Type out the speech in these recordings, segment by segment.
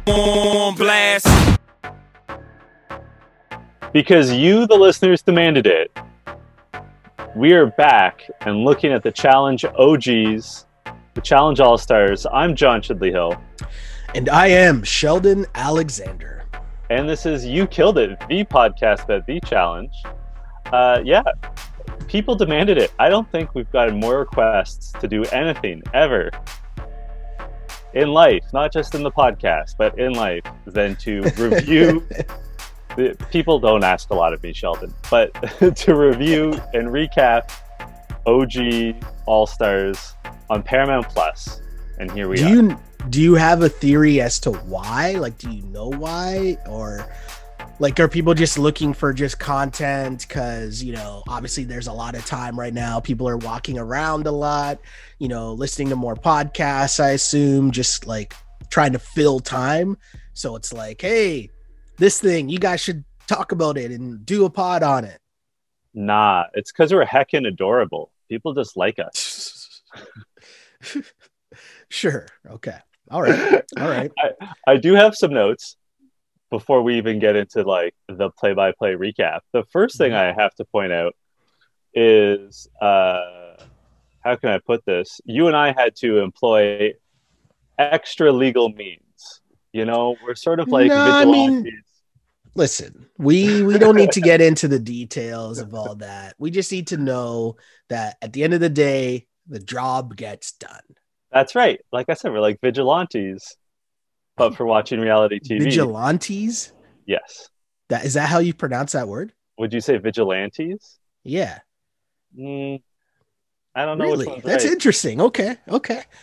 On blast. Because you, the listeners, demanded it, we are back and looking at the Challenge OGs, the Challenge All-Stars. I'm John Chidley Hill. And I am Sheldon Alexander. And this is You Killed It, the podcast about the Challenge. People demanded it. I don't think we've gotten more requests to do anything ever in life, not just in the podcast, but in life, than to review. People don't ask a lot of me, Sheldon, but to review and recap OG All-Stars on Paramount Plus. And here we are. Do you have a theory as to why? Like, do you know why? Or like, are people just looking for just content? Because, you know, obviously there's a lot of time right now. People are walking around a lot, you know, listening to more podcasts, I assume, just like trying to fill time. So it's like, hey, this thing, you guys should talk about it and do a pod on it. Nah, it's because we're heckin' adorable. People just like us. Sure. Okay. All right. I do have some notes before we even get into like the play-by-play recap. The first thing I have to point out is, how can I put this? You and I had to employ extra legal means. You know, we're sort of like vigilantes. Listen, we don't need to get into the details of all that. We just need to know that at the end of the day, the job gets done. That's right. Like I said, we're like vigilantes, but for watching reality TV. Vigilantes? Yes. Is that how you pronounce that word? Would you say vigilantes? Yeah. I don't know. Really? That's interesting. Okay.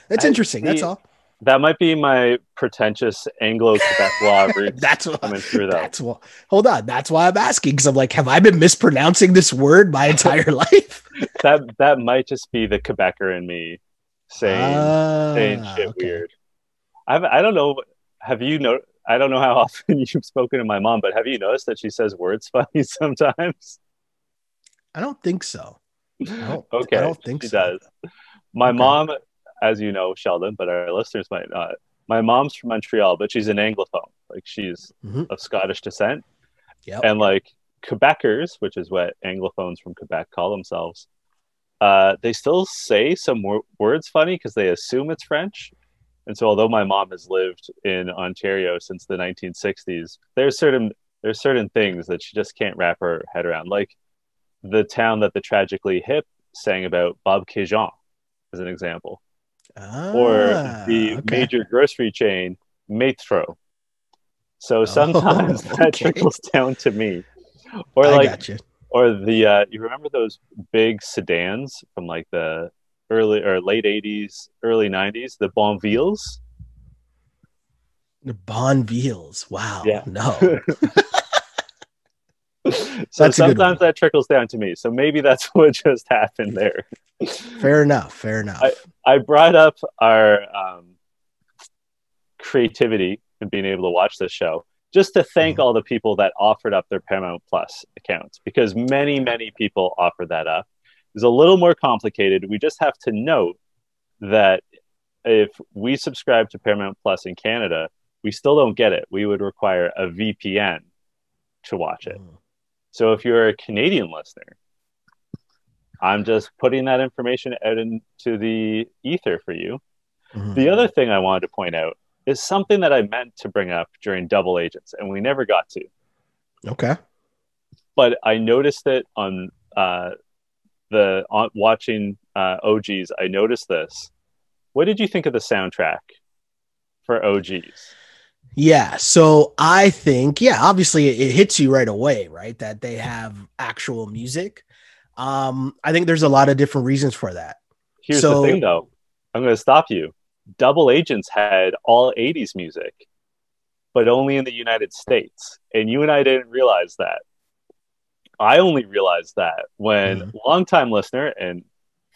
That's interesting. That's all. That might be my pretentious Anglo-Quebecois roots coming through, though. Hold on. That's why I'm asking, because I'm like, have I been mispronouncing this word my entire life? That might just be the Quebecer in me saying shit weird. I don't know. I don't know how often you've spoken to my mom, but have you noticed that she says words funny sometimes? I don't think so. I don't think she so. does. My mom, as you know, Sheldon, but our listeners might not. My mom's from Montreal, but she's an Anglophone. Like, she's of Scottish descent. Yep. And like Quebecers, which is what Anglophones from Quebec call themselves, they still say some words funny because they assume it's French. And so although my mom has lived in Ontario since the 1960s, there's certain things that she just can't wrap her head around. Like the town that the Tragically Hip sang about, Bob Cajun, as an example. Or the major grocery chain, Metro. So sometimes that trickles down to me. Or or the you remember those big sedans from like the early or late 80s, early 90s, the Bonvilles? The Bonvilles. Wow. Yeah. No. So sometimes that trickles down to me. So maybe that's what just happened there. Fair enough. I brought up our creativity in being able to watch this show just to thank all the people that offered up their Paramount Plus accounts, because many people offered that up. It's a little more complicated. We just have to note that if we subscribe to Paramount Plus in Canada, we still don't get it. We would require a VPN to watch it. So if you're a Canadian listener, I'm just putting that information out into the ether for you. The other thing I wanted to point out is something that I meant to bring up during Double Agents, and we never got to. Okay. But I noticed it on watching OGs. I noticed this. What did you think of the soundtrack for OGs? Yeah, so I think, obviously it hits you right away, right? That they have actual music. I think there's a lot of different reasons for that. Here's the thing, though. I'm going to stop you. Double Agents had all 80s music, but only in the United States. And you and I didn't realize that. I only realized that when longtime listener and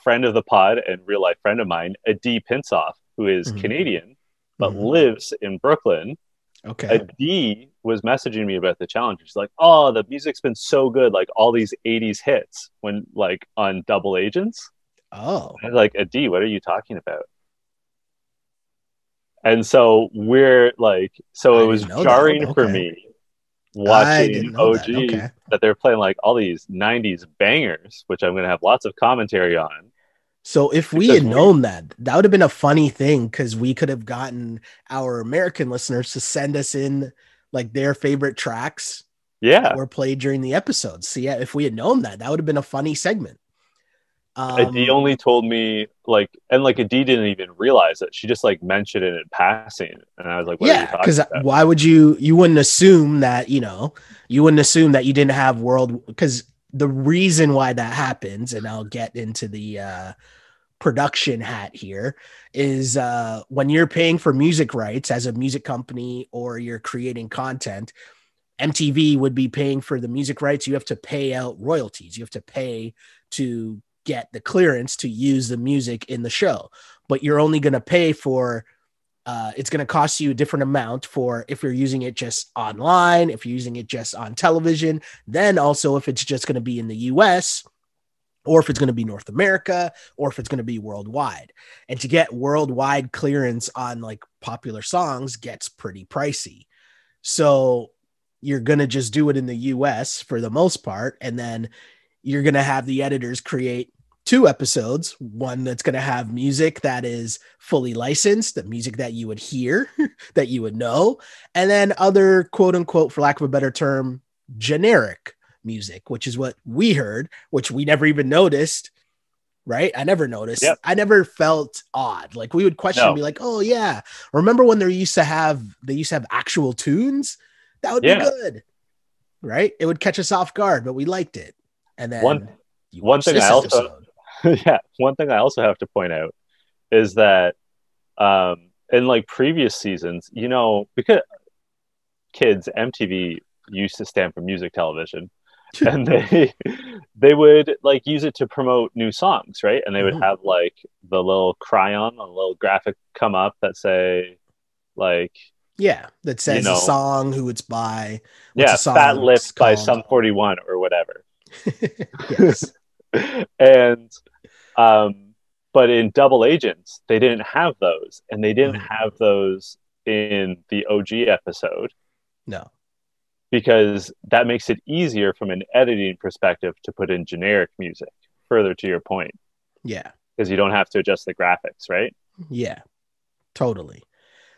friend of the pod and real life friend of mine, Adi Pinsoff, who is Canadian, but lives in Brooklyn. Okay. Adi was messaging me about the challenge. She's like, oh, the music's been so good. Like all these 80s hits when like on Double Agents. Oh. I was like, Adi, what are you talking about? And so we're like, so it I was didn't know that. jarring for Okay. me I watching didn't know that. OG Okay. that they're playing like all these 90s bangers, which I'm going to have lots of commentary on So if we because had we, known that, that would have been a funny thing because we could have gotten our American listeners to send us in like their favorite tracks that yeah, were played during the episodes. So yeah, if we had known that, that would have been a funny segment. Adi Um, only told me like, and like Adi didn't even realize it. She just like mentioned it in passing. And I was like, what are you yeah, because talking about? why would you wouldn't assume that, you wouldn't assume that you didn't have world because the reason why that happens, and I'll get into the production hat here, is when you're paying for music rights as a music company or you're creating content, MTV would be paying for the music rights. You have to pay out royalties. You have to pay to get the clearance to use the music in the show. But you're only going to pay for it's going to cost you a different amount for if you're using it just online, if you're using it just on television, then also if it's just going to be in the US, or if it's going to be North America, or if it's going to be worldwide. And to get worldwide clearance on like popular songs gets pretty pricey. So you're going to just do it in the US for the most part. And then you're going to have the editors create two episodes, one that's going to have music that is fully licensed, the music that you would hear, that you would know, and then other quote unquote, for lack of a better term, generic music, which is what we heard, which we never even noticed. Right. I never noticed. Yep. I never felt odd. Like we would question, No. be like, oh yeah. Remember when they used to have actual tunes? That would be Yeah. good. Right. It would catch us off guard, but we liked it. And One, then you one watch thing I this also, episode. yeah, one thing I also have to point out is that in like previous seasons, because kids, MTV used to stand for music television, and they would like use it to promote new songs, right? And they would Mhm. have like the little cryon, a little graphic come up that say like, Yeah. That you says a know, song, who it's by, what's yeah, the Fat song Lip by called. Sum 41 or whatever. Yes. And um but in Double Agents, they didn't have those, and they didn't Mhm. have those in the OG episode No. because that makes it easier from an editing perspective to put in generic music, further to your point, Yeah. because you don't have to adjust the graphics, right? Yeah. Totally.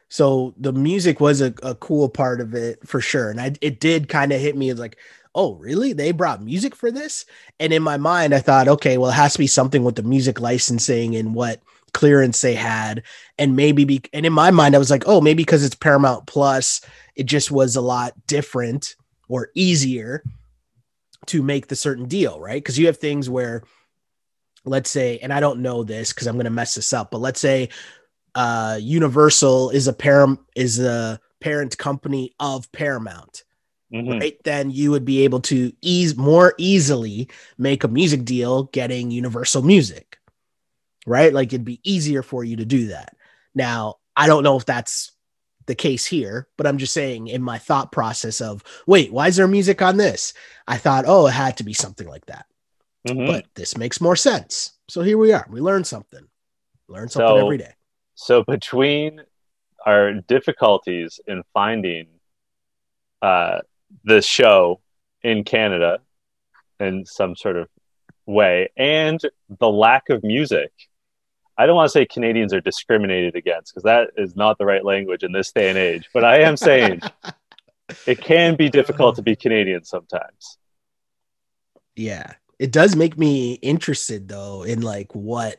So the music was a cool part of it for sure. And it did kind of hit me as like, oh, really? They brought music for this? And in my mind, I thought, okay, well, it has to be something with the music licensing and what clearance they had. And and in my mind, I was like, oh, maybe because it's Paramount Plus, it just was a lot different or easier to make the certain deal, right? Because you have things where, let's say, and I don't know this because I'm going to mess this up, but let's say Universal is a parent company of Paramount, Mm-hmm. right? Then you would be able to more easily make a music deal getting Universal Music, right? Like it'd be easier for you to do that. Now, I don't know if that's the case here, but I'm just saying in my thought process of, wait, why is there music on this? I thought, oh, it had to be something like that. Mm-hmm. But this makes more sense. So here we are. We learned something. Learn something every So, day. so between our difficulties in finding uh, the show in Canada in some sort of way, and the lack of music, I don't want to say Canadians are discriminated against because that is not the right language in this day and age. But I am saying it can be difficult to be Canadian sometimes. Yeah. It does make me interested though in like what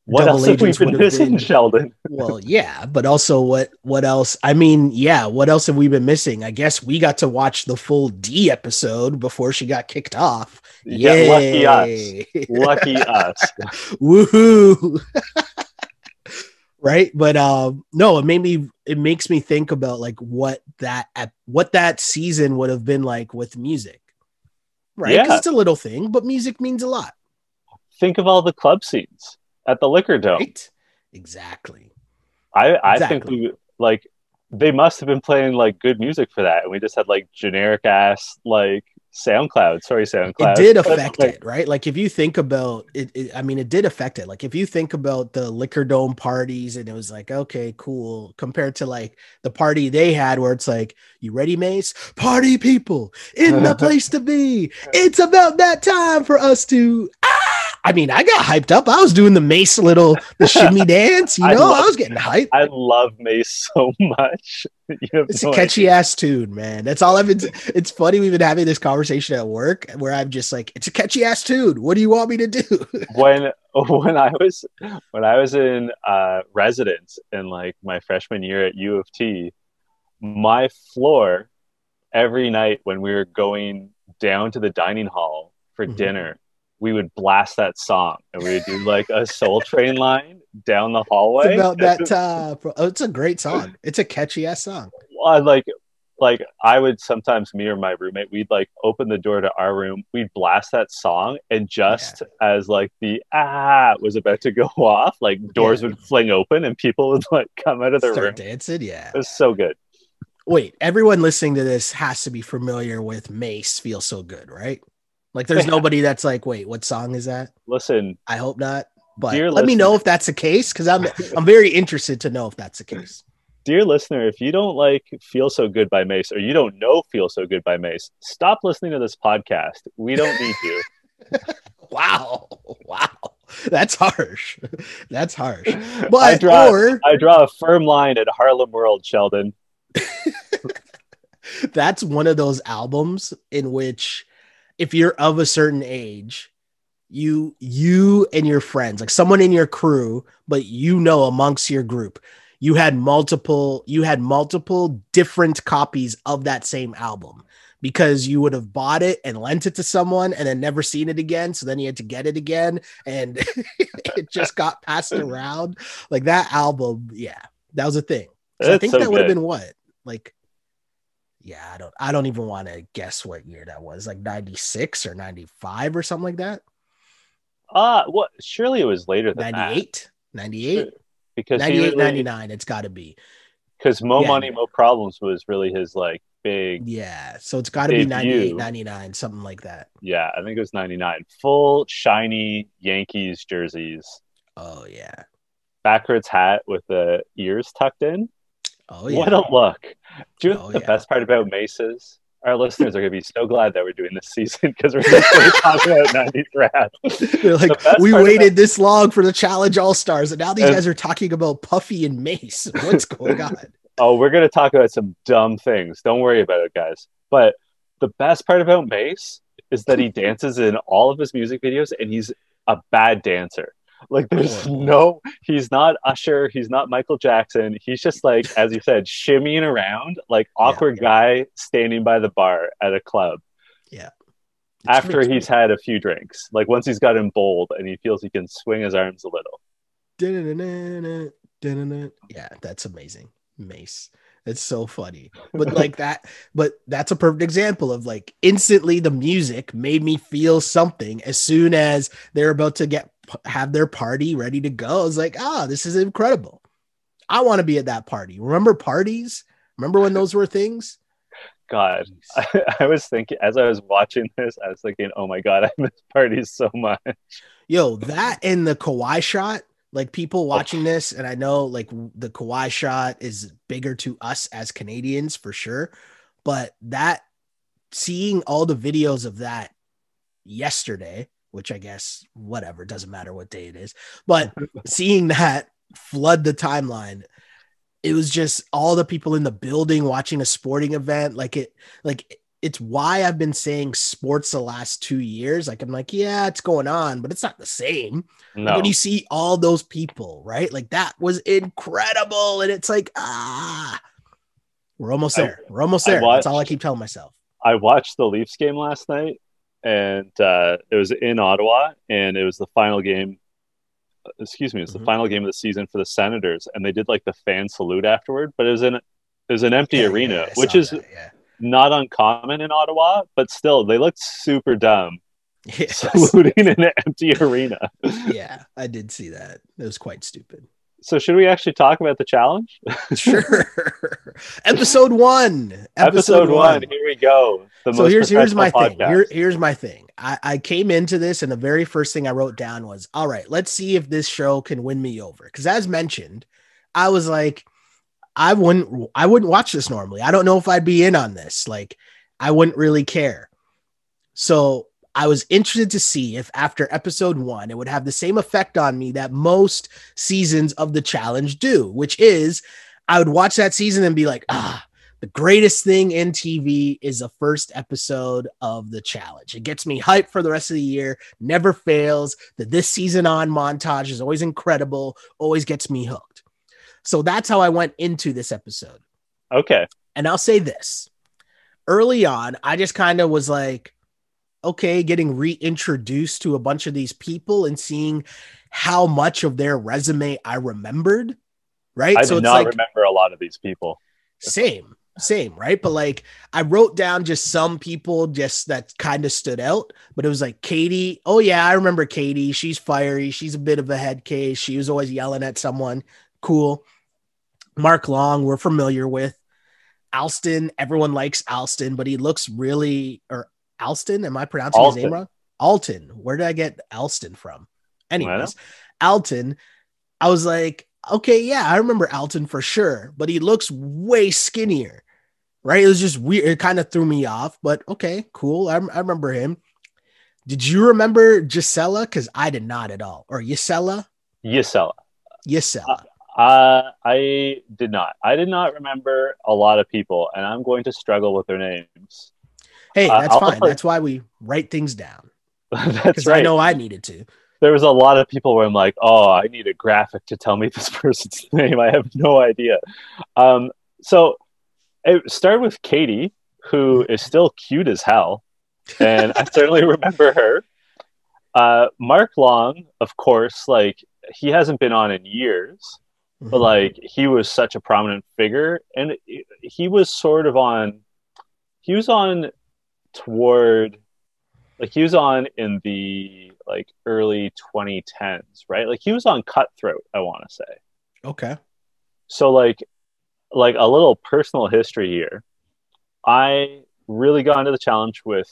What double else have we agents would been have missing, been. Sheldon? Well, yeah, but also what else? I mean, yeah, what else have we been missing? I guess we got to watch the full D episode before she got kicked off. Yeah, lucky us. Yay. Lucky us. Woohoo. Right? But no, it makes me think about like what that season would have been like with music. Right? Because Yeah, it's a little thing, but music means a lot. think of all the club scenes at the Liquor Dome. Right? Exactly. I think Exactly. we like they must have been playing like good music for that, and we just had like generic ass like SoundCloud. Sorry, It SoundCloud. did affect Like, it, right? Like if you think about it, I mean, it did affect it. Like if you think about the Liquor Dome parties, and it was like, okay, cool, compared to like the party they had, where it's like, you ready, Mace? Party people in the place to be. It's about that time for us to. I mean, I got hyped up. I was doing the shimmy dance. I I love was getting hyped. I love Mace so much. You have It's a no catchy idea. ass tune, man. That's all I've been. It's funny we've been having this conversation at work where I'm just like, it's a catchy ass tune. What do you want me to do? When I was in residence in like my freshman year at U of T, my floor every night when we were going down to the dining hall for Mhm. dinner, we would blast that song and we would do like a Soul Train line down the It's hallway. about that time. Oh, it's a great song. It's a catchy ass song. I like I would sometimes, me or my roommate, we'd like open the door to our room, we'd blast that song, and Yeah, just as like the was about to go off, like doors yeah. would fling open and people would like come out of their Start room. dancing. Yeah. It was so good. Wait, everyone listening to this has to be familiar with Mace. Feel so good, right? Like, there's nobody that's like, wait, what song is that? Listen, I hope not. But dear let me listener, know if that's the case, because I'm very interested to know if that's the case. dear listener, if you don't like Feel So Good by Mace, or you don't know Feel So Good by Mace, stop listening to this podcast. We don't need you. Wow. Wow. That's harsh. That's harsh. I But, draw or I draw a firm line at Harlem World, Sheldon. that's one of those albums in which, if you're of a certain age, you and your friends, like someone in your crew, but amongst your group, you had multiple different copies of that same album, because you would have bought it and lent it to someone and then never seen it again, so then you had to get it again, and it just got passed around. Like that album, yeah, that was a thing. Because I It's think so that would have good. been what, like, yeah, I don't even want to guess what year that was, like 96 or 95 or something like that. What? Surely it was later than that. 98, 98, Because he 98, really 99. It's got to be. because Mo Yeah. Money Mo Problems was really his like big Yeah. So it's got to be 98, debut. 99, something like that. Yeah, I think it was 99. Full shiny Yankees jerseys, Oh, yeah. backwards hat with the ears tucked in. Oh, What yeah. a look! Do you know Oh, the yeah. best part about Maces? Our listeners are going to be so glad that we're doing this season because we're just going to talk about 90s rap. They're like, The best we part waited this long for the Challenge All Stars, and now these and guys are talking about Puffy and Mace. What's going on? oh, we're going to talk about some dumb things. Don't worry about it, guys. But the best part about Mace is that he dances in all of his music videos, and he's a bad dancer. Like, Horrible. he's not Usher, he's not Michael Jackson. He's just like, as you said, shimmying around, like Yeah. awkward guy standing by the bar at a club Yeah. It's after true. he's had a few drinks. Like, once he's got him bold and he feels he can swing his arms a little. Yeah, that's amazing. Mace. It's so funny. But like that, but that's a perfect example of like instantly the music made me feel something as soon as they're about to have their party ready to go. I was like, this is incredible. I want to be at that party. Remember parties? Remember when those were things? God, I was thinking, as I was watching this, I was thinking, oh my God, I miss parties so much. Yo, that and the Kawhi shot, like people watching this, and I know like the Kawhi shot is bigger to us as Canadians for sure, but that seeing all the videos of that yesterday, which I guess whatever, doesn't matter what day it is, but seeing that flood the timeline, it was just all the people in the building watching a sporting event. It's why I've been saying sports the last 2 years. Like, I'm like, yeah, it's going on, but it's not the same. Like when No, you see all those people, right? Like that was incredible. And it's like, we're almost I, there. We're almost I there. That's all I watched keep telling myself. I watched the Leafs game last night, and it was in Ottawa, and it was the final game. Excuse me, it was the Mhm. final game of the season for the Senators, and they did like the fan salute afterward, but it was an empty Yeah, arena, I which saw is that. Yeah. not uncommon in Ottawa, but still they looked super dumb Yes. saluting in an empty arena. Yeah, I did see that. It was quite stupid. So should we actually talk about the challenge? Sure. Episode one. Episode Episode one. one. Here we go. The So most here's professional my thing. podcast. Here's my thing. I came into this and the very first thing I wrote down was, all right, let's see if this show can win me over. Because as mentioned, I was like, I wouldn't watch this normally. I don't know if I'd be in on this. Like, I wouldn't really care. So I was interested to see if after episode one, it would have the same effect on me that most seasons of the challenge do, which is I would watch that season and be like, the greatest thing in TV is the first episode of the challenge. It gets me hyped for the rest of the year, never fails. The this season on montage is always incredible, always gets me hooked. So that's how I went into this episode. Okay. And I'll say this. Early on, I just kind of was like, okay, getting reintroduced to a bunch of these people and seeing how much of their resume I remembered, right? I so did it's not like, remember a lot of these people. same, right? But like I wrote down just some people just that kind of stood out, but it was like Katie. Oh yeah, I remember Katie. She's fiery. She's a bit of a head case. She was always yelling at someone. Cool. Mark Long, we're familiar with. Alston, everyone likes Alston, but he looks really, or Alston, am I pronouncing his name wrong? Alton. Where did I get Alston from? Anyways, Alton, I was like, okay, yeah, I remember Alton for sure, but he looks way skinnier, right? It was just weird. It kind of threw me off, but okay, cool. I remember him. Did you remember Gisela? Because I did not at all. Or Yesella? Yesella. I did not. I did not remember a lot of people, and I'm going to struggle with their names. Hey, that's fine. That's why we write things down. That's right. I know I needed to. There was a lot of people where I'm like, oh, I need a graphic to tell me this person's name. I have no idea. So it started with Katie, who is still cute as hell. And I certainly remember her. Mark Long, of course, like he hasn't been on in years, but like he was such a prominent figure. And he was sort of on, he was on toward, like he was on in the like early 2010s, right? Like he was on Cutthroat, I want to say. Okay. So like a little personal history here. I really got into the challenge with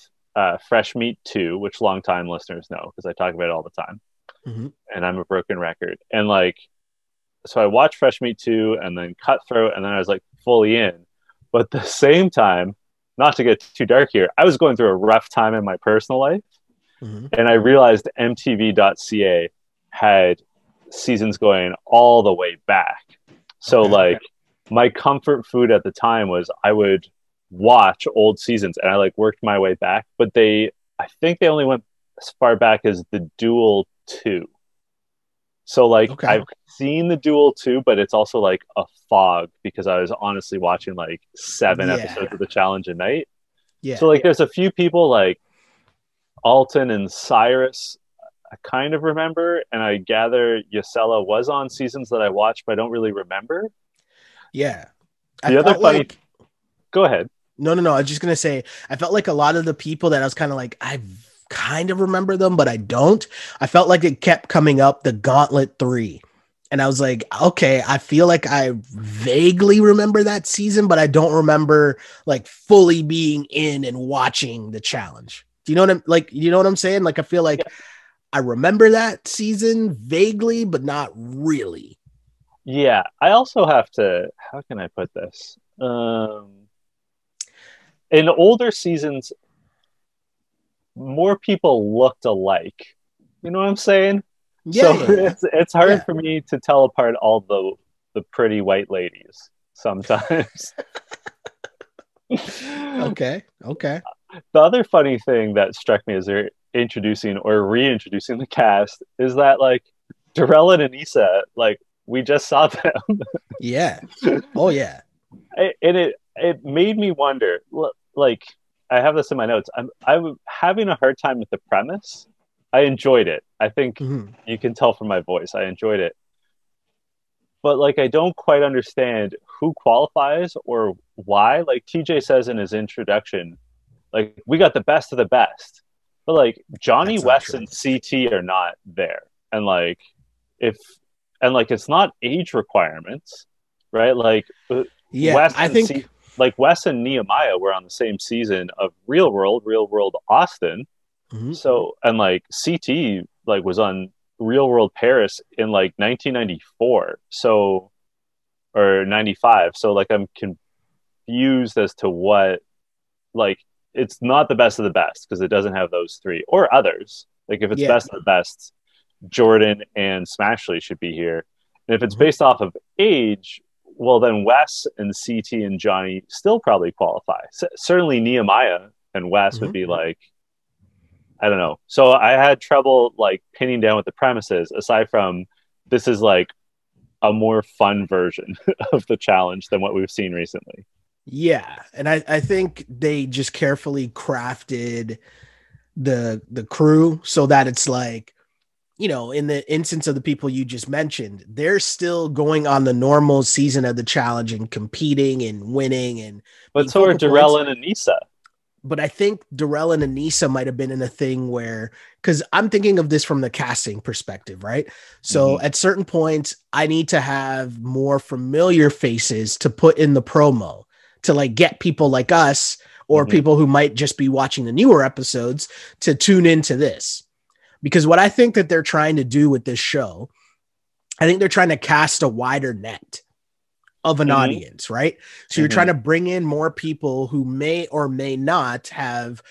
Fresh Meat 2, which longtime listeners know because I talk about it all the time. And I'm a broken record. And like, so I watched Fresh Meat 2 and then Cutthroat, and then I was like fully in. But at the same time, not to get too dark here, I was going through a rough time in my personal life. And I realized MTV.ca had seasons going all the way back. So like my comfort food at the time was I would watch old seasons and I like worked my way back, but I think they only went as far back as the Duel 2. So like I've seen the Duel 2, but it's also like a fog because I was honestly watching like 7 episodes of the challenge a night. So like there's a few people like Alton and Cyrus I kind of remember, and I gather Yesella was on seasons that I watched, but I don't really remember. Yeah. The other funny... Go ahead. No. I was just going to say, I felt like a lot of the people that I was kind of like, I kind of remember them, but I don't. I felt like it kept coming up, the Gauntlet 3. And I was like, okay, I feel like I vaguely remember that season, but I don't remember like fully being in and watching the challenge. Do you know what I'm like? You know what I'm saying? Like, I feel like I remember that season vaguely, but not really. Yeah. I also have to, how can I put this? In older seasons, more people looked alike. You know what I'm saying? It's hard for me to tell apart all the pretty white ladies sometimes. Okay. The other funny thing that struck me as they're introducing or reintroducing the cast is that like Darrell and Anissa, like we just saw them. Yeah. Oh yeah. And it made me wonder, like I have this in my notes. I'm having a hard time with the premise. I enjoyed it. I think you can tell from my voice. I enjoyed it. But like I don't quite understand who qualifies or why. Like TJ says in his introduction, like we got the best of the best. But like Johnny West and CT are not there. And like if and like it's not age requirements, right? Like Yeah, Wes I and think. C, like Wes and Nehemiah were on the same season of Real World Austin. Mhm. So and like CT like was on Real World Paris in like 1994, so or 95. So like I'm confused as to what like it's not the best of the best because it doesn't have those three or others. Like if it's Yeah. best of the best, Jordan and Smashley should be here. And if it's Mhm. based off of age, well then Wes and CT and Johnny still probably qualify. Certainly Nehemiah and Wes would Mhm. be like, I don't know. So I had trouble like pinning down what the premise is, aside from this is like a more fun version of the challenge than what we've seen recently. Yeah, and I think they just carefully crafted the crew so that it's like, in the instance of the people you just mentioned, they're still going on the normal season of the challenge and competing and winning and But being so are focal points. Darrell and Anissa. But I think Darrell and Anissa might have been in a thing where, because I'm thinking of this from the casting perspective, right? So Mm-hmm. at certain points, I need to have more familiar faces to put in the promo to like get people like us or Mm-hmm. people who might just be watching the newer episodes to tune into this. Because what I think that they're trying to do with this show, I think they're trying to cast a wider net of an Mm-hmm. audience, right? So you're Mm-hmm. trying to bring in more people who may or may not have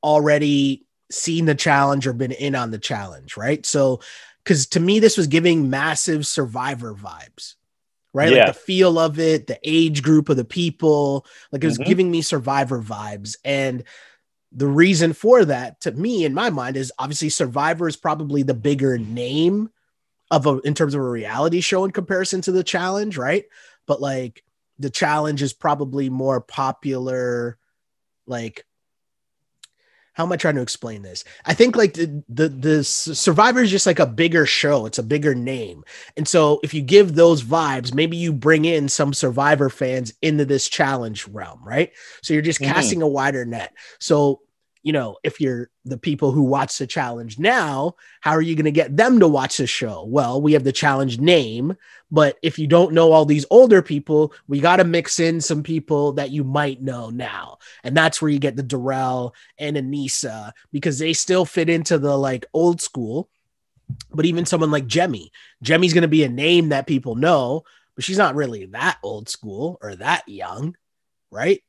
already seen the challenge or been in on the challenge, right? So, because to me, this was giving massive Survivor vibes, right? Like the Yeah. feel of it, the age group of the people, like it was Mm-hmm. giving me Survivor vibes. And the reason for that, to me, in my mind, is obviously Survivor is probably the bigger name in terms of a reality show in comparison to the challenge, right? But like the challenge is probably more popular. Like, how am I trying to explain this? I think like the Survivor is just like a bigger show. It's a bigger name. And so if you give those vibes, maybe you bring in some Survivor fans into this challenge realm, right? So you're just Mm-hmm. casting a wider net. So, if you're the people who watch the challenge now, how are you going to get them to watch the show? Well, we have the challenge name, but if you don't know all these older people, we got to mix in some people that you might know now. And that's where you get the Darrell and Anissa because they still fit into the like old school. But even someone like Jemmy's going to be a name that people know, but she's not really that old school or that young, right?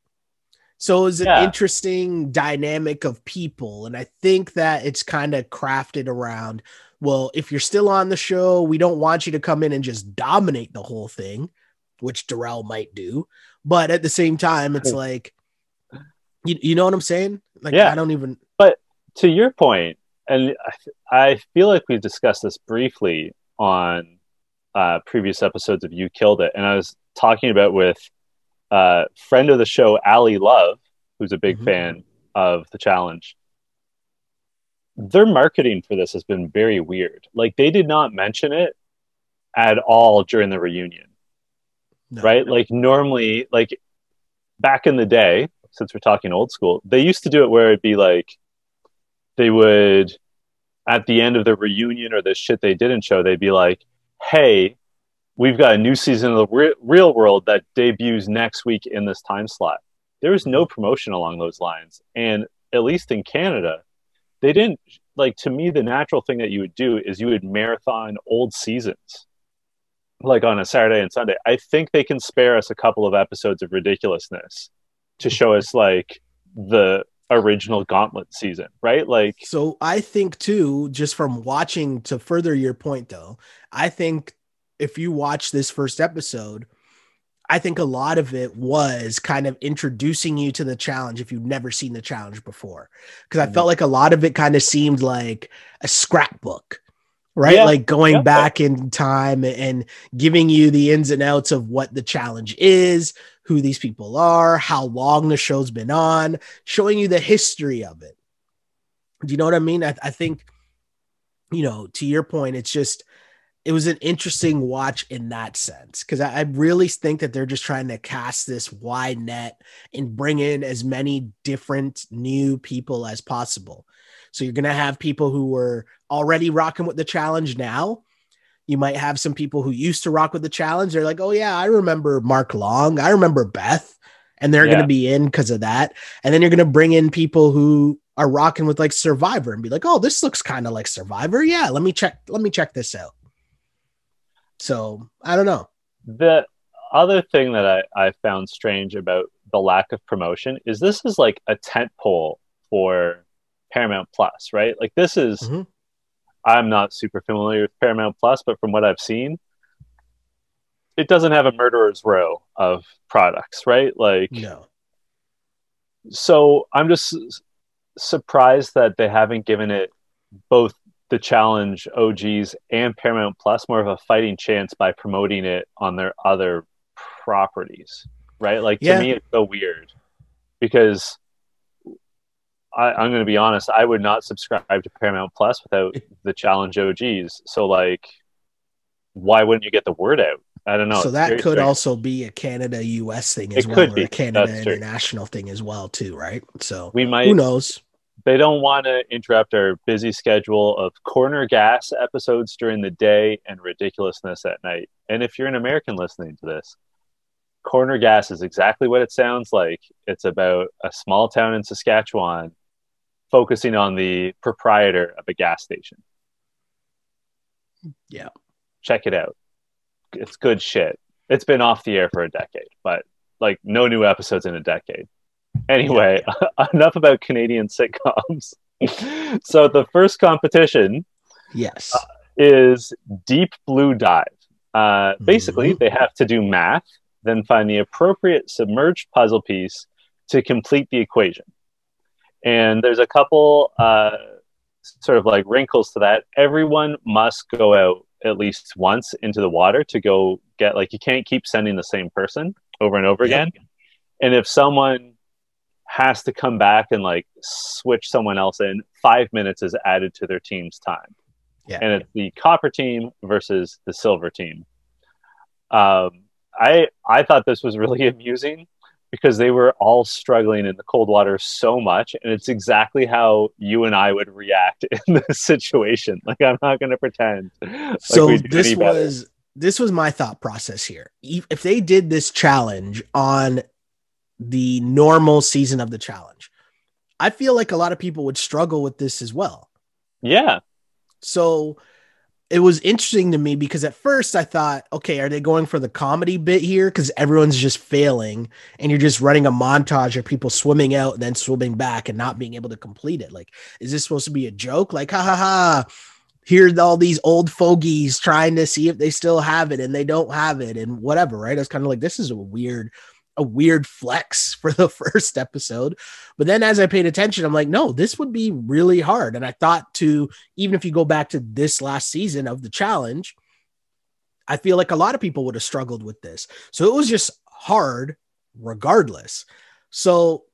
So it's an Yeah. interesting dynamic of people. And I think that it's kind of crafted around, well, if you're still on the show, we don't want you to come in and just dominate the whole thing, which Darrell might do. But at the same time, it's like, you know what I'm saying? Like, Yeah. I don't even. But to your point, and I feel like we've discussed this briefly on previous episodes of You Killed It, and I was talking about with friend of the show, Ali Love, who's a big Mhm. fan of the challenge. Their marketing for this has been very weird. Like they did not mention it at all during the reunion, No. right? Like normally, like back in the day, since we're talking old school, they used to do it where it'd be like they would at the end of the reunion or the shit they didn't show, they'd be like, "Hey, we've got a new season of the Real World that debuts next week in this time slot." There was no Mhm. promotion along those lines, and at least in Canada, they didn't. Like to me, the natural thing that you would do is you would marathon old seasons, like on a Saturday and Sunday. I think they can spare us a couple of episodes of ridiculousness to show us like the original Gauntlet season, right? Like, So I think too, just from watching to further your point though, I think if you watch this first episode, I think a lot of it was kind of introducing you to the challenge if you've never seen the challenge before. Because I felt mhm. like a lot of it kind of seemed like a scrapbook, right? Yeah, Like going yeah, fair. back in time and giving you the ins and outs of what the challenge is, who these people are, how long the show's been on, showing you the history of it. Do you know what I mean? I think, to your point, it was an interesting watch in that sense because I really think that they're just trying to cast this wide net and bring in as many different new people as possible. So you're going to have people who were already rocking with the challenge now. You might have some people who used to rock with the challenge. They're like, oh yeah, I remember Mark Long. I remember Beth. And they're going to Yeah. be in because of that. And then you're going to bring in people who are rocking with like Survivor and be like, oh, this looks kind of like Survivor. Yeah, let me check this out. So I don't know. The other thing that I found strange about the lack of promotion is this is like a tent pole for Paramount Plus, right? Like this is, Mm-hmm. I'm not super familiar with Paramount Plus, but from what I've seen, it doesn't have a murderer's row of products, right? Like, No. so I'm just surprised that they haven't given it both the challenge OGs and Paramount Plus more of a fighting chance by promoting it on their other properties, right? Like to Yeah. me, it's so weird because I'm going to be honest, I would not subscribe to Paramount Plus without the challenge OGs. So like, why wouldn't you get the word out? I don't know. So It's that very could strange. also be a Canada US thing as It well, could or a be. Canada That's true. international thing as well, too, right? So We who might. knows? They don't want to interrupt our busy schedule of corner gas episodes during the day and ridiculousness at night. And if you're an American listening to this, corner gas is exactly what it sounds like. It's about a small town in Saskatchewan focusing on the proprietor of a gas station. Yeah. Check it out. It's good shit. It's been off the air for a decade, but like no new episodes in a decade. Anyway, enough about Canadian sitcoms. So the first competition Yes. is Deep Blue Dive. Basically, Mhm. they have to do math, then find the appropriate submerged puzzle piece to complete the equation. And there's a couple sort of like wrinkles to that. Everyone must go out at least once into the water to go get, like, you can't keep sending the same person over and over Yep. again. And if someone has to come back and like switch someone else in, 5 minutes is added to their team's time. Yeah. And it's the copper team versus the silver team. I thought this was really amusing because they were all struggling in the cold water so much, and it's exactly how you and I would react in this situation. Like I'm not going to pretend like So we do any better. this was my thought process here. If they did this challenge on the normal season of the challenge, I feel like a lot of people would struggle with this as well. Yeah. So it was interesting to me because at first I thought, okay, are they going for the comedy bit here? Because everyone's just failing and you're just running a montage of people swimming out and then swimming back and not being able to complete it. Like, is this supposed to be a joke? Like, ha ha ha. Here's all these old fogies trying to see if they still have it and they don't have it and whatever, right? I was kind of like, this is a weird flex for the first episode. But then as I paid attention, I'm like, no, this would be really hard. And I thought to, even if you go back to this last season of the challenge, I feel like a lot of people would have struggled with this. So it was just hard regardless. So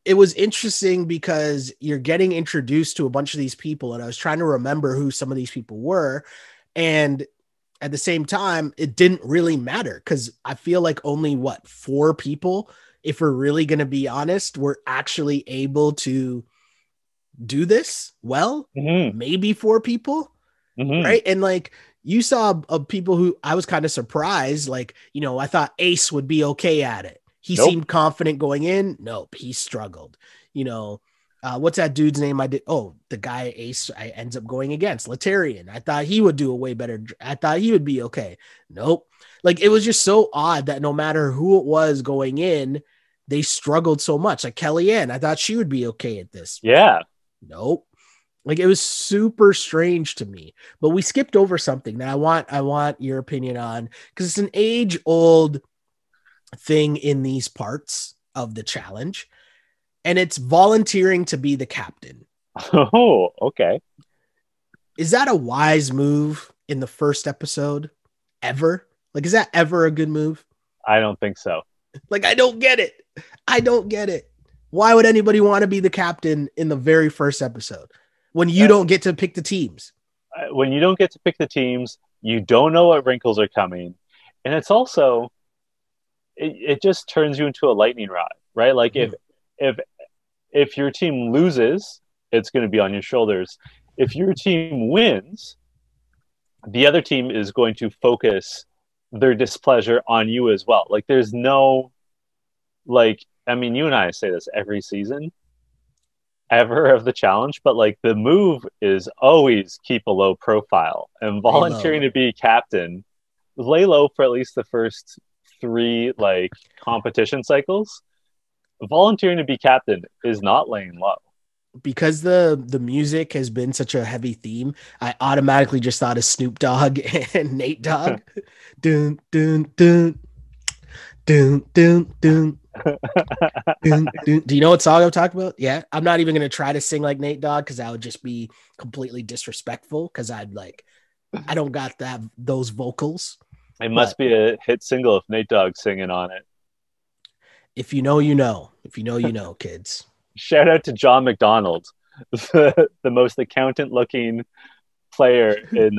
it was interesting because you're getting introduced to a bunch of these people. And I was trying to remember who some of these people were. And at the same time, it didn't really matter because I feel like only 4 people, if we're really going to be honest, were actually able to do this well. Mm-hmm. Maybe 4 people, Mm-hmm. right? And like you saw people who I was kind of surprised. Like, I thought Ace would be okay at it. He Nope. seemed confident going in. Nope, he struggled. What's that dude's name? The guy Ace I ends up going against, Latarian. I thought he would do a way better. I thought he would be okay. Nope. Like it was just so odd that no matter who it was going in, they struggled so much. Like Kellyanne, I thought she would be okay at this. Yeah. Nope. Like it was super strange to me. But we skipped over something that I want your opinion on because it's an age-old thing in these parts of the challenge. And it's volunteering to be the captain. Oh, okay. Is that a wise move in the first episode ever? Like, is that ever a good move? I don't think so. Like, I don't get it. I don't get it. Why would anybody want to be the captain in the very first episode when you don't get to pick the teams? When you don't get to pick the teams, you don't know what wrinkles are coming. And it's also, it just turns you into a lightning rod, right? Like if your team loses, it's going to be on your shoulders. If your team wins, the other team is going to focus their displeasure on you as well. Like there's no like I mean you and I say this every season ever of the challenge, but like the move is always keep a low profile and Lay volunteering low. to be captain, lay low for at least the first three like competition cycles. Volunteering to be captain is not laying low. Because the music has been such a heavy theme, I automatically just thought of Snoop Dogg and Nate Dogg. Dun dun dun dun dun dun. Dun, dun. Do you know what song I'm talking about? Yeah, I'm not even gonna try to sing like Nate Dogg because that would just be completely disrespectful. Because I don't got those vocals. It But must be a hit single if Nate Dogg's singing on it. if you know, you know. If you know, you know, kids. Shout out to John McDonald, the most accountant looking player in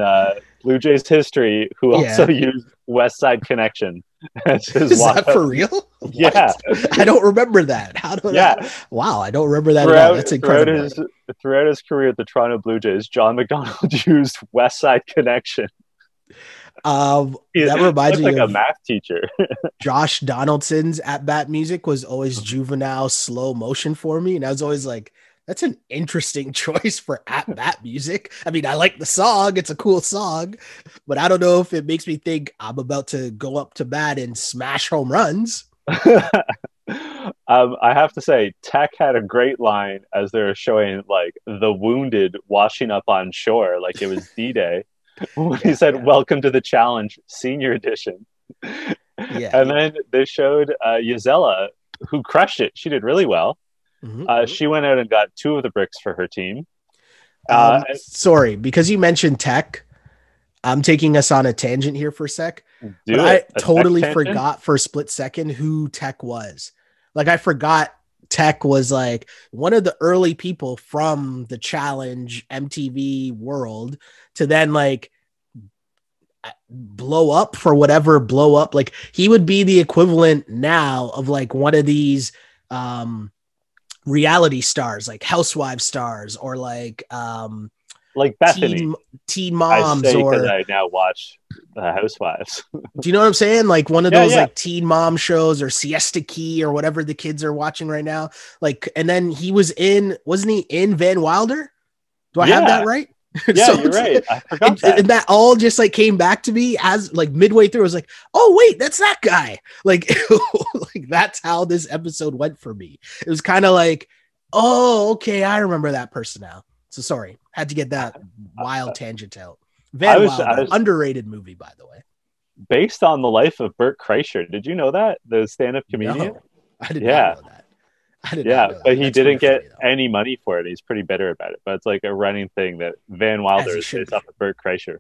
Blue Jays history, who also Yeah, used West Side Connection as his is that walk-up. for real? Yeah, What? I don't remember that. How do yeah. I? Wow, I don't remember that at all. Throughout That's throughout incredible. his throughout his career at the Toronto Blue Jays, John McDonald used West Side Connection. That He reminds looked me like a of math teacher. Josh Donaldson's at bat music was always juvenile slow motion for me. And I was always like, that's an interesting choice for at bat music. I mean, I like the song, it's a cool song, but I don't know if it makes me think I'm about to go up to bat and smash home runs. I have to say, Tech had a great line as they were showing like the wounded washing up on shore, like it was D-Day. When he Yeah, said, yeah, "Welcome to the challenge, senior edition," yeah. and then they showed Yzella, who crushed it. She did really well. Mhm. She went out and got two of the bricks for her team. Sorry, because you mentioned tech, I'm taking us on a tangent here for a sec, but Do I it. A tech totally tangent. forgot for a split second who Tech was. Like I forgot Tech was like one of the early people from the challenge MTV world to then like blow up for whatever blow up. Like he would be the equivalent now of like one of these um reality stars, like housewife stars or like Like Bethany, teen I moms say because or I now watch The Housewives. do you know what I'm saying? Like one of Yeah, those yeah, like teen mom shows or Siesta Key or whatever the kids are watching right now. Like, and then he was in, wasn't he in Van Wilder? Do I have that yeah, right? yeah. So You're right. I forgot that. and that all just like came back to me as like midway through. I was like, oh wait, that's that guy. Like, like that's how this episode went for me. It was kind of like, oh, okay, I remember that person now. So sorry, had to get that wild tangent out. I Van was, I Wilder, was underrated movie, by the way. based on the life of Bert Kreischer. Did you know that the stand-up comedian? No, I did not Yeah, know that. I did not yeah, know but that. he That's pretty didn't get funny though, any money for it. He's pretty bitter about it. But it's like a running thing that Van as Wilder he is should based be. off of Bert Kreischer.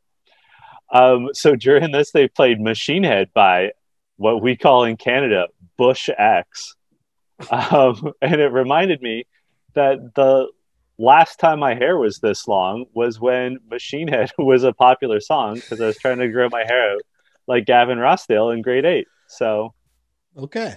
So during this, they played Machine Head by what we call in Canada Bush X, and it reminded me that the last time my hair was this long was when Machine Head was a popular song because I was trying to grow my hair out like Gavin Rossdale in grade 8. So Okay,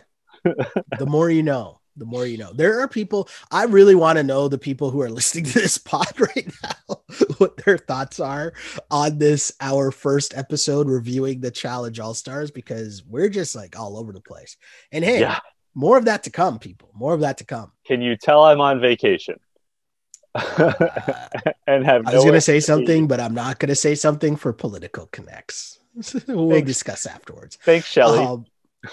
the more you know. The more you know. There are people, I really want to know the people who are listening to this pod right now, what their thoughts are on this, our first episode reviewing the Challenge All Stars, because we're just like all over the place. And hey, yeah, more of that to come, people. More of that to come. can you tell I'm on vacation Uh, and have I was going nowhere to say to be? something, but I'm not going to say something for political connects. We'll Thanks, discuss afterwards. thanks, Shelley.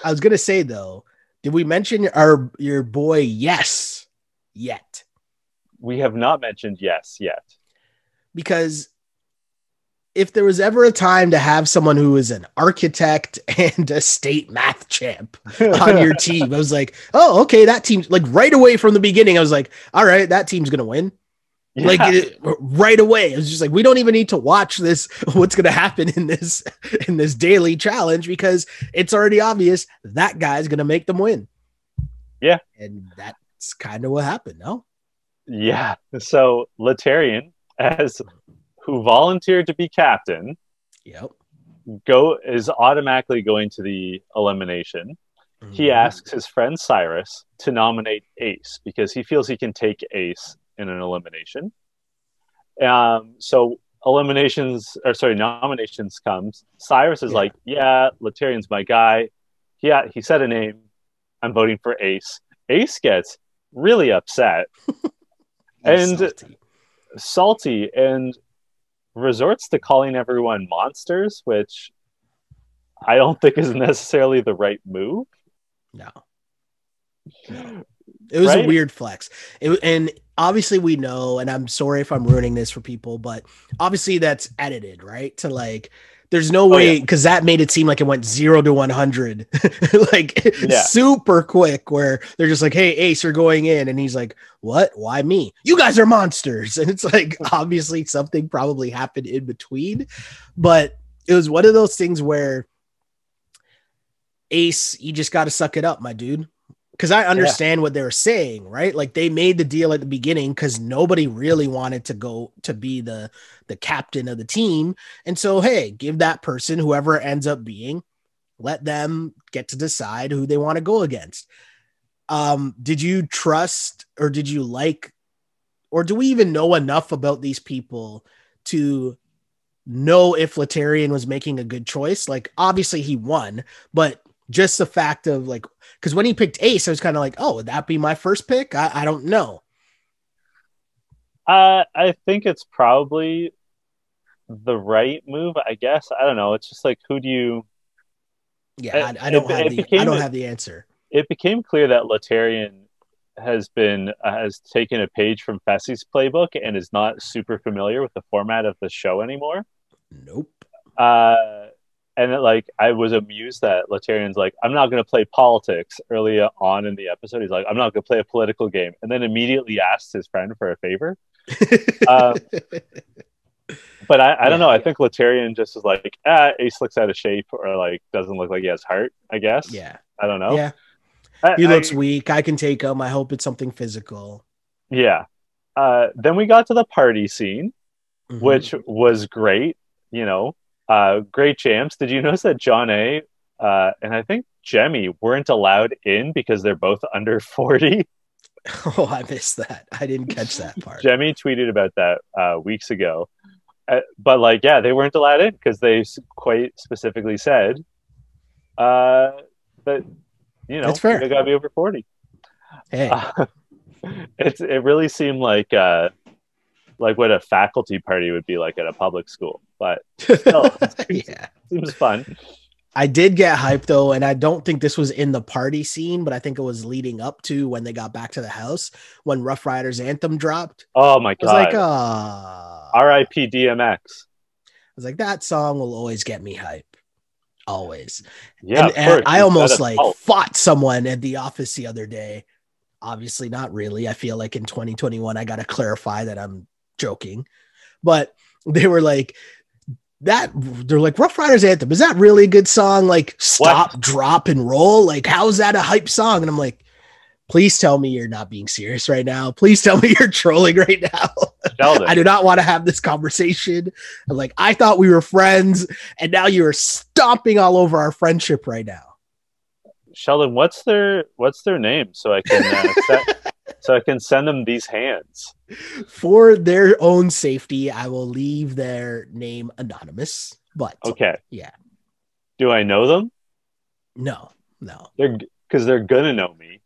I was going to say, though, did we mention our your boy Yes yet? We have not mentioned yes yet. Because if there was ever a time to have someone who is an architect and a state math champ on your team, I was like, oh, okay, that team's like right away from the beginning. I was like, all right, that team's going to win. Like Yeah, right away. It was just like, we don't even need to watch this, what's going to happen in this daily challenge, because it's already obvious that guy's going to make them win. yeah, And that's kind of what happened. No. yeah. So Letarian, as who volunteered to be captain, Yep. is automatically going to the elimination. He Mm-hmm. asks his friend Cyrus to nominate Ace because he feels he can take Ace in an elimination. So nominations comes, Cyrus is Yeah, like, yeah, Laterian's my guy. Yeah, he said a name. I'm voting for Ace. Ace gets really upset he's and salty. salty and resorts to calling everyone monsters, which I don't think is necessarily the right move. No, no. It was a Right? weird flex. And obviously we know, and I'm sorry if I'm ruining this for people, but obviously that's edited, right? To like, there's no Oh yeah. way because that made it seem like it went 0 to 100 like Yeah. super quick. Where they're just like, "Hey, Ace, you're going in," and he's like, "What? Why me? You guys are monsters!" And it's like obviously something probably happened in between, but it was one of those things where Ace, you just got to suck it up, my dude. Because I Yeah. understand what they were saying, right? Like they made the deal at the beginning because nobody really wanted to go to be the captain of the team. And so, hey, give that person, whoever it ends up being, let them get to decide who they want to go against. Did you trust or did you like, or do we even know enough about these people to know if Laterian was making a good choice? Like, obviously he won, but just the fact of like, because when he picked Ace, I was kind of like, oh, would that be my first pick? I don't know. I think it's probably the right move, I guess. I don't know. It's just like who do you Yeah, I don't have it the I became don't have the answer. it became clear that Laterian has taken a page from Fessie's playbook and is not super familiar with the format of the show anymore. Nope. Uh, and like I was amused that Laterian's like, I'm not going to play politics early on in the episode. He's like, I'm not going to play a political game, and then immediately asks his friend for a favor. Um, but I don't know. Yeah, I think Laterian just is like, Ace looks out of shape or like doesn't look like he has heart. I guess yeah, I don't know. yeah. I, He looks I weak. I can take him. I hope it's something physical. yeah. Then we got to the party scene, Mm-hmm. which was great. You know, great jams. Did you notice that John A. And I think Jemmy weren't allowed in because they're both under 40? Oh, I missed that. I didn't catch that part. Jemmy tweeted about that weeks ago. But like, yeah, they weren't allowed in because they quite specifically said uh, that That's you fair. got to be over 40. Hey, Uh, it really seemed like what a faculty party would be like at a public school, but still, it yeah. seems fun. I did get hyped though, and I don't think this was in the party scene, but I think it was leading up to when they got back to the house when Rough Riders anthem dropped. Oh my I was like, god, R.I.P. DMX. that song will always get me hype, always. Yeah, And, of course. I He's got almost a like pulse. fought someone at the office the other day. Obviously, not really. I feel like in 2021, I got to clarify that I'm joking, but they were like, that they're like Rough Riders anthem. Is that really a good song? Like What? stop, drop, and roll. Like, how is that a hype song? And I'm like, please tell me you're not being serious right now. Please tell me you're trolling right now. I Sheldon. do not want to have this conversation. I'm like, I thought we were friends, and now you are stomping all over our friendship right now. Sheldon, what's their name so I can so I can send them these hands. For their own safety, I will leave their name anonymous. But Okay. yeah, Do I know them? no, no. They're because they're gonna know me.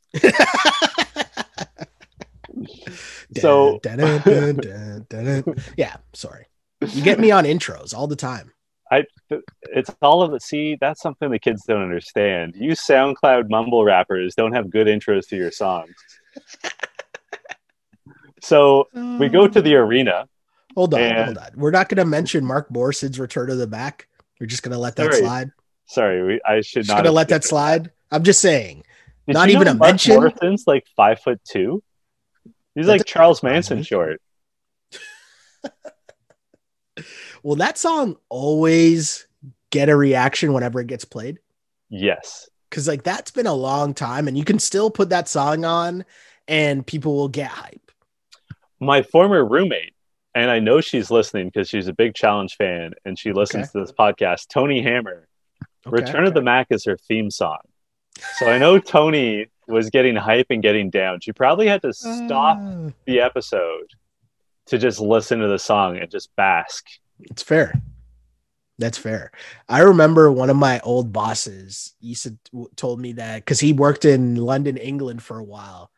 Dun, So dun, dun, dun, dun, dun. Yeah, sorry. You get me on intros all the time. I it's all of it. See, that's something the kids don't understand. You SoundCloud mumble rappers don't have good intros to your songs. So we go to the arena Hold on, and hold on. We're not going to mention Mark Morrison's return to the back. We're just going to let that sorry, slide. I should Just not going to have let that skipped that. slide. I'm just saying. Did Not you even know a Mark mention. Morrison's like 5'2"? He's That like doesn't Charles surprise Manson me. short. Will that song always get a reaction whenever it gets played? Yes. Because like that's been a long time, and you can still put that song on, and people will get hype. My former roommate, and I know she's listening because she's a big Challenge fan and she Okay. listens to this podcast, Tony Hammer. Okay. Return of the Mac is her theme song. So I know Tony was getting hype and getting down. She probably had to stop Uh, the episode to just listen to the song and just bask It's fair. That's fair. I remember one of my old bosses used to told me that because he worked in London, England for a while,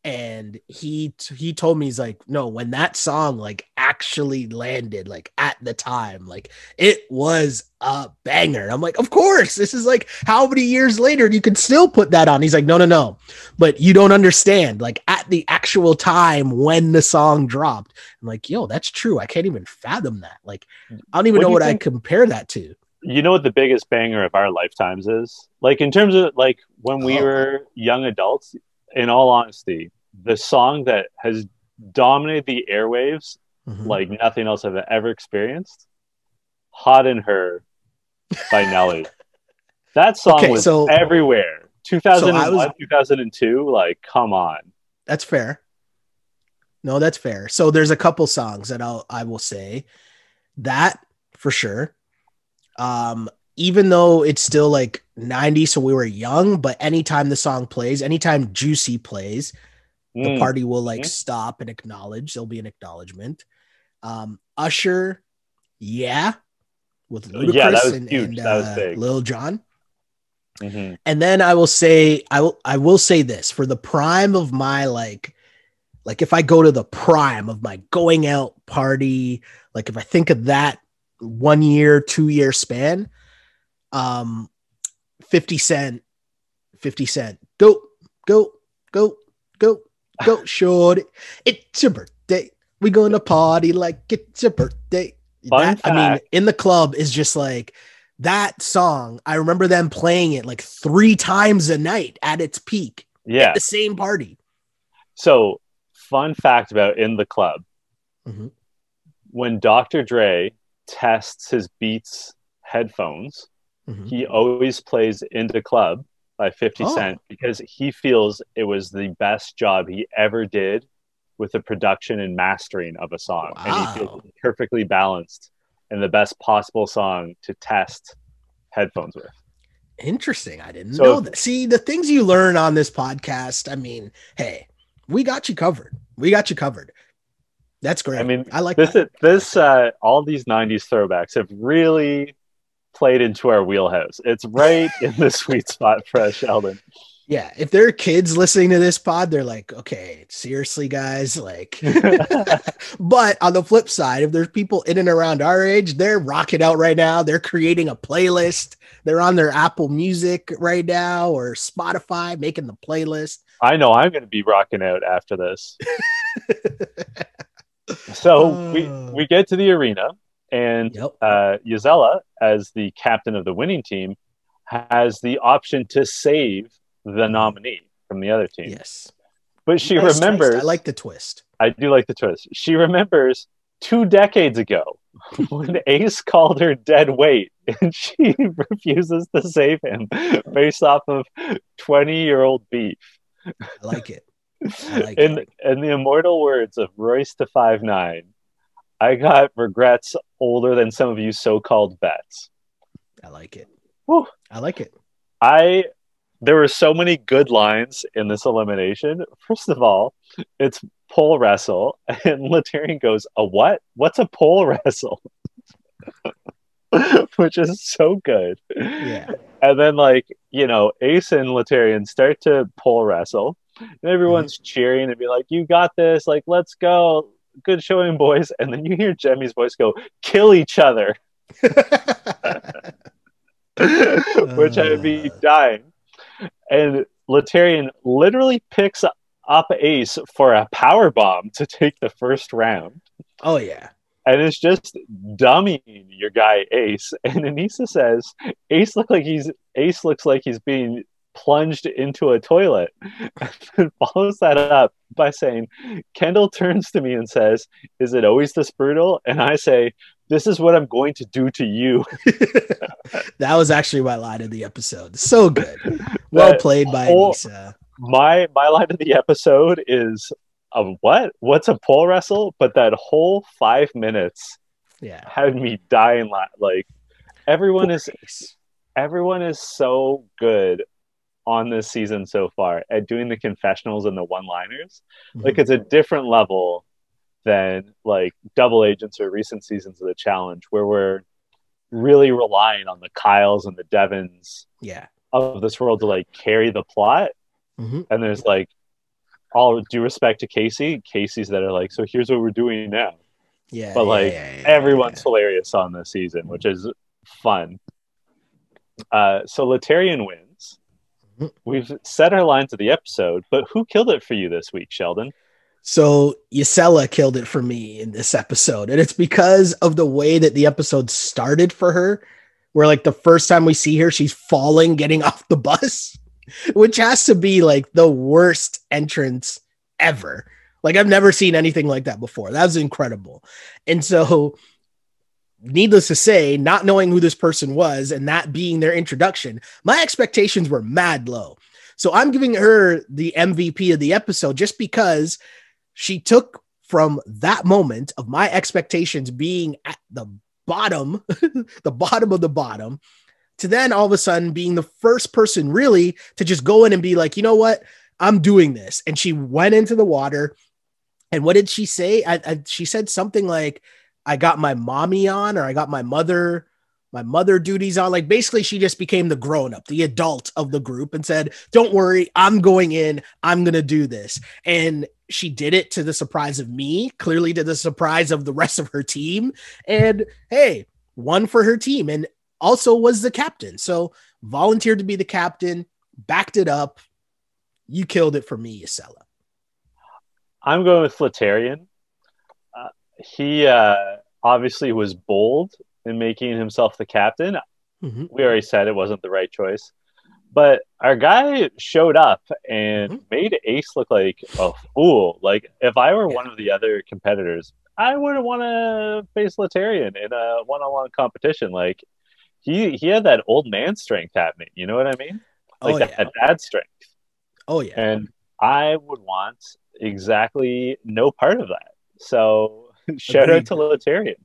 and he told me, he's like, no, when that song like actually landed, like at the time, like it was a banger. I'm like, of course, this is like how many years later you can still put that on. He's like, no, no, no, but you don't understand. Like at the actual time when the song dropped, I'm like, yo, that's true. I can't even fathom that. Like, I don't even What know do you what I think? compare that to. You know what the biggest banger of our lifetimes is? Like in terms of like when we Oh, were young adults, in all honesty, the song that has dominated the airwaves mhm. like nothing else I've ever experienced, Hot in Her by Nelly. That song Okay. was everywhere. So I was, 2001, 2002, like come on. that's fair. No, that's fair. So there's a couple songs that I will say that for sure. Um, Even though it's still like 90, so we were young, but anytime the song plays, anytime Juicy plays, the Mm. party will like Mhm. stop and acknowledge. There'll be an acknowledgement. Usher, yeah, with Yeah, that Ludacris was and huge. That was big. Lil Jon. Hmm. And then I will say, I will say this for the prime of my like if I go to the prime of my going out party, like if I think of that 1 year, 2 year span, um, 50 Cent, 50 Cent, go, go, go, go, go, short. It's your birthday. We gonna party like it's your birthday. Fun That, I mean, fact. in the club is just like that song. I remember them playing it like 3 times a night at its peak at Yeah. the same party. So, fun fact about In the Club. Mm-hmm. When Dr. Dre tests his Beats headphones, Mm-hmm. he always plays In the Club by 50 Oh, Cent because he feels it was the best job he ever did with the production and mastering of a song. And he feels wow. it's perfectly balanced and the best possible song to test headphones with. Interesting. I didn't So, know if, that. See, the things you learn on this podcast, I mean, hey, we got you covered. We got you covered. That's I great. mean, I like this that. is I like this that. all these '90s throwbacks have really played into our wheelhouse. It's right in the sweet spot for us, Sheldon. Yeah, if there are kids listening to this pod, they're like, okay, seriously, guys. Like, but on the flip side, if there's people in and around our age, they're rocking out right now. They're creating a playlist. They're on their Apple Music right now or Spotify making the playlist. I know I'm going to be rocking out after this. So we uh, we get to the arena, and yep. Yuzela, as the captain of the winning team, has the option to save the Mhm. nominee from the other team. Yes. But she Nice twist. I remembers, like the twist. I do like the twist. She remembers 2 decades ago when Ace called her dead weight and she refuses to save him based off of 20-year-old beef. I like it. I like it. In the immortal words of Royce to 5'9", I got regrets older than some of you so-called vets. I like it. Whew. I like it. I There were so many good lines in this elimination. First of all, it's pole wrestle, and Laterian goes, "A what? What's a pole wrestle?" Which is so good. Yeah. And then, like, Ace and Laterian start to pole wrestle, and Mhm. everyone's cheering and be like, "You got this! Like, let's go! Good showing, boys!" And then you hear Jemmy's voice go, "Kill each other," which had me uh, dying. And Laterian literally picks up Ace for a power bomb to take the first round. oh yeah. And it's just dummying your guy Ace. And Anissa says Ace looks like he's being plunged into a toilet. And then follows that up by saying, Kendall turns to me and says, "Is it always this brutal?" And I say, "This is what I'm going to do to you." That was actually my line of the episode. So good. Well That played by whole Anissa. my line of the episode is of what? What's a pole wrestle? But that whole 5 minutes Yeah. had me dying. Like everyone Poor is Ace. everyone is so good on this season so far at doing the confessionals and the one-liners. Like Mhm. it's a different level than like Double Agents or recent seasons of the Challenge, where we're really relying on the Kyles and the Devons of this world to like carry the plot. And there's like, all due respect to Casey's that are like, so here's what we're doing now. But like everyone's hilarious on this season, which is fun. So Laterian wins. We've said our lines of the episode, but who killed it for you this week, Sheldon? So Ysella killed it for me in this episode. And it's because of the way that the episode started for her, where like the first time we see her, she's falling, getting off the bus, which has to be like the worst entrance ever. Like I've never seen anything like that before. That was incredible. And so needless to say, not knowing who this person was and that being their introduction, my expectations were mad low. So I'm giving her the MVP of the episode just because she took from that moment of my expectations being at the bottom, the bottom of the bottom, to then all of a sudden being the first person really to just go in and be like, you know what, I'm doing this. And she went into the water. And what did she say? She said something like, I got my mommy on, or I got my mother duties on. Like basically she just became the grown up, the adult of the group and said, don't worry, I'm going in, I'm going to do this. And she did it to the surprise of me, clearly to the surprise of the rest of her team. And hey, won for her team and also was the captain. So volunteered to be the captain, backed it up. You killed it for me, Ysella. I'm going with Flaterian. He obviously was bold in making himself the captain. We already said it wasn't the right choice. But our guy showed up and made Ace look like a fool. Like, if I were one of the other competitors, I wouldn't want to face Laterian in a one-on-one competition. Like, he had that old man strength happening. You know what I mean? Like that dad strength. Oh, yeah. And I would want exactly no part of that. So shout out to Laterian.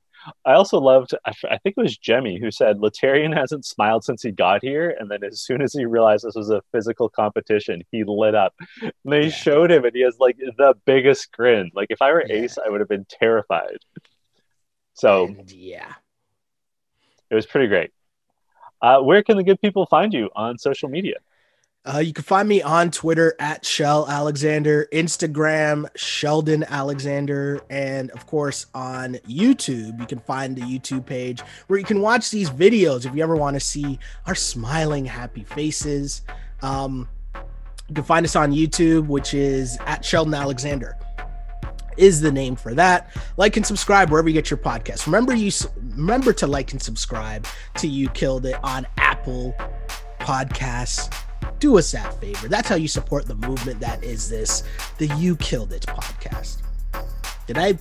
I also loved, I think it was Jemmy who said Laterian hasn't smiled since he got here, and then as soon as he realized this was a physical competition, he lit up. And they showed him, and he has like the biggest grin. Like if I were Ace, I would have been terrified. So it was pretty great. Where can the good people find you on social media? You can find me on Twitter at Shell Alexander, Instagram Sheldon Alexander, and of course on YouTube. You can find the YouTube page where you can watch these videos if you ever want to see our smiling, happy faces. You can find us on YouTube, which is at Sheldon Alexander is the name for that. Like and subscribe wherever you get your podcast. Remember to like and subscribe to You Killed It on Apple Podcasts. Do us that favor. That's how you support the movement that is the You Killed It podcast. Did I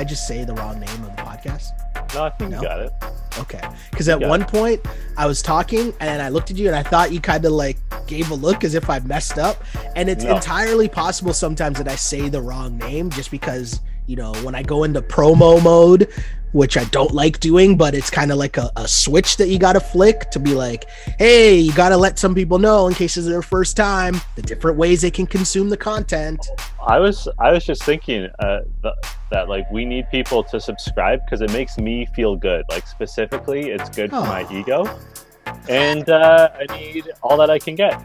just say the wrong name of the podcast? No, I think you got it. Okay. Because at one point I was talking and I looked at you and I thought you kind of like gave a look as if I messed up. And it's entirely possible sometimes that I say the wrong name just because, you know, when I go into promo mode, which I don't like doing, but it's kind of like a switch that you got to flick to be like, hey, you got to let some people know in case it's their first time, the different ways they can consume the content. I was just thinking that like we need people to subscribe because it makes me feel good. Like specifically, it's good for my ego. And I need all that I can get.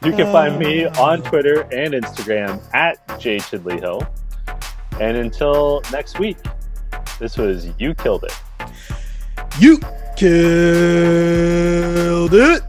You can find me on Twitter and Instagram at jchidleyhill. And until next week, this was You Killed It. You Killed It.